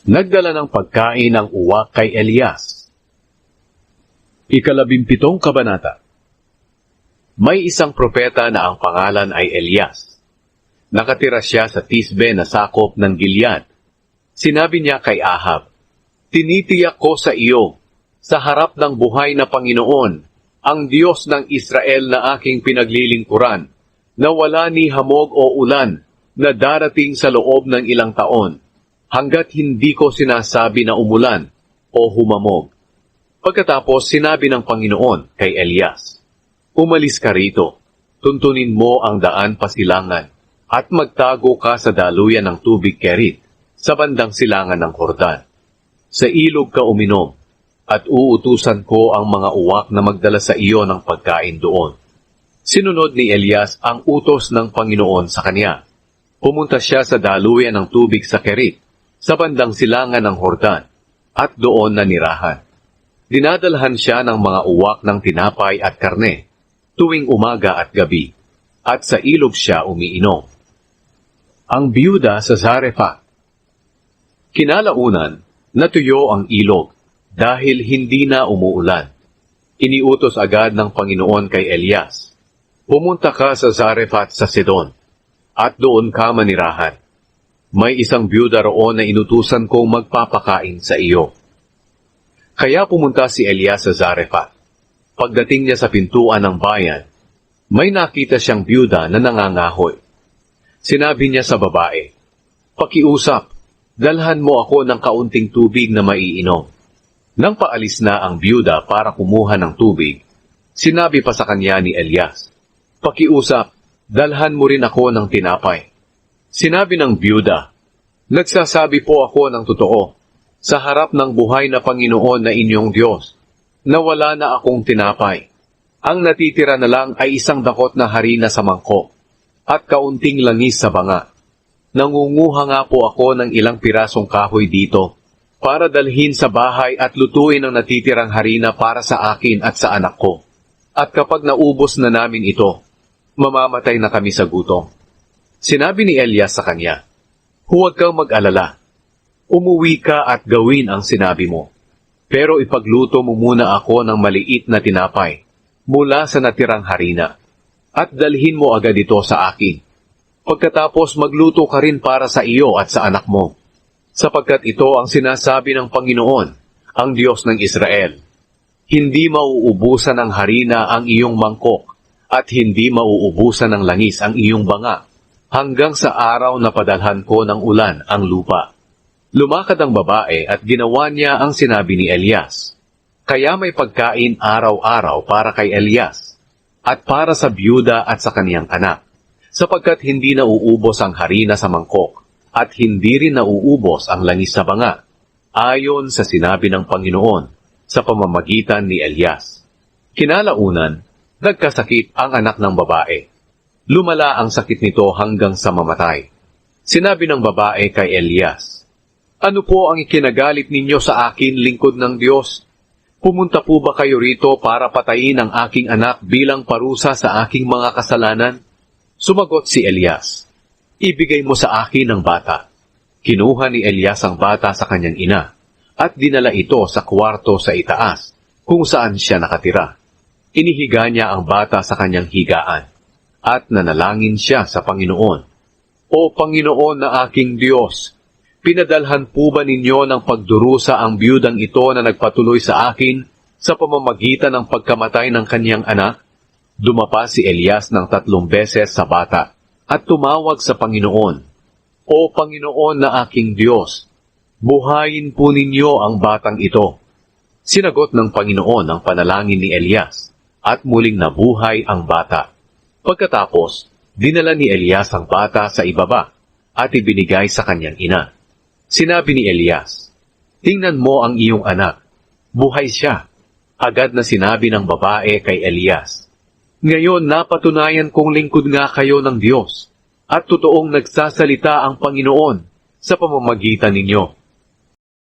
Nagdala ng pagkain ang uwak kay Elias. 17 kabanata. May isang propeta na ang pangalan ay Elias. Nakatira siya sa Tisbe na sakop ng Gilead. Sinabi niya kay Ahab, "Tinitiyak ko sa iyo, sa harap ng buhay na Panginoon, ang Diyos ng Israel na aking pinaglilingkuran, na wala ni hamog o ulan na darating sa loob ng ilang taon, hanggat hindi ko sinasabi na umulan o humamog." Pagkatapos sinabi ng Panginoon kay Elias, "Umalis ka rito, tuntunin mo ang daan pasilangan, at magtago ka sa daluyan ng tubig Kerit, sa bandang silangan ng Jordan. Sa ilog ka uminom, at uutusan ko ang mga uwak na magdala sa iyo ng pagkain doon." Sinunod ni Elias ang utos ng Panginoon sa kanya. Pumunta siya sa daluyan ng tubig sa Kerit, sa bandang silangan ng Jordan, at doon nanirahan. Dinadalhan siya ng mga uwak ng tinapay at karne, tuwing umaga at gabi, at sa ilog siya umiinom. Ang biyuda sa Zarephath. Kinalaunan, natuyo ang ilog, dahil hindi na umuulan. Iniutos agad ng Panginoon kay Elias, "Pumunta ka sa Zarephath sa Sidon, at doon ka manirahan. May isang biyuda roon na inutusan kong magpapakain sa iyo." Kaya pumunta si Elias sa Zarephath. Pagdating niya sa pintuan ng bayan, may nakita siyang biyuda na nangangahoy. Sinabi niya sa babae, "Pakiusap, dalhan mo ako ng kaunting tubig na maiinom." Nang paalis na ang biyuda para kumuha ng tubig, sinabi pa sa kanya ni Elias, "Pakiusap, dalhan mo rin ako ng tinapay." Sinabi ng biyuda, "Nagsasabi po ako ng totoo, sa harap ng buhay na Panginoon na inyong Diyos, na wala na akong tinapay. Ang natitira na lang ay isang dakot na harina sa mangkok, at kaunting langis sa banga. Nangunguha nga po ako ng ilang pirasong kahoy dito, para dalhin sa bahay at lutuin ang natitirang harina para sa akin at sa anak ko. At kapag naubos na namin ito, mamamatay na kami sa gutom." Sinabi ni Elias sa kanya, "Huwag kang mag-alala. Umuwi ka at gawin ang sinabi mo. Pero ipagluto mo muna ako ng maliit na tinapay mula sa natirang harina, at dalhin mo agad ito sa akin. Pagkatapos magluto ka rin para sa iyo at sa anak mo. Sapagkat ito ang sinasabi ng Panginoon, ang Diyos ng Israel. Hindi mauubusan ng harina ang iyong mangkok, at hindi mauubusan ng langis ang iyong banga, hanggang sa araw na padalhan ko ng ulan ang lupa." Lumakad ang babae at ginawa niya ang sinabi ni Elias. Kaya may pagkain araw-araw para kay Elias, at para sa biyuda at sa kaniyang anak, sapagkat hindi nauubos ang harina sa mangkok, at hindi rin nauubos ang langis sa banga, ayon sa sinabi ng Panginoon, sa pamamagitan ni Elias. Kinalaunan, nagkasakit ang anak ng babae. Lumala ang sakit nito hanggang sa mamatay. Sinabi ng babae kay Elias, "Ano po ang ikinagalit ninyo sa akin, lingkod ng Diyos? Pumunta po ba kayo rito para patayin ang aking anak bilang parusa sa aking mga kasalanan?" Sumagot si Elias, "Ibigay mo sa akin ang bata." Kinuha ni Elias ang bata sa kanyang ina, at dinala ito sa kwarto sa itaas, kung saan siya nakatira. Inihiga niya ang bata sa kanyang higaan, at nanalangin siya sa Panginoon. "O Panginoon na aking Diyos, pinadalhan po ba ninyo ng pagdurusa ang biyudang ito na nagpatuloy sa akin sa pamamagitan ng pagkamatay ng kanyang anak?" Dumapa si Elias ng 3 beses sa bata at tumawag sa Panginoon, "O Panginoon na aking Diyos, buhayin po ninyo ang batang ito." Sinagot ng Panginoon ang panalangin ni Elias, at muling nabuhay ang bata. Pagkatapos, dinala ni Elias ang bata sa ibaba at ibinigay sa kanyang ina. Sinabi ni Elias, "Tingnan mo ang iyong anak. Buhay siya." Agad na sinabi ng babae kay Elias, "Ngayon napatunayan kong lingkod nga kayo ng Diyos, at totoong nagsasalita ang Panginoon sa pamamagitan ninyo.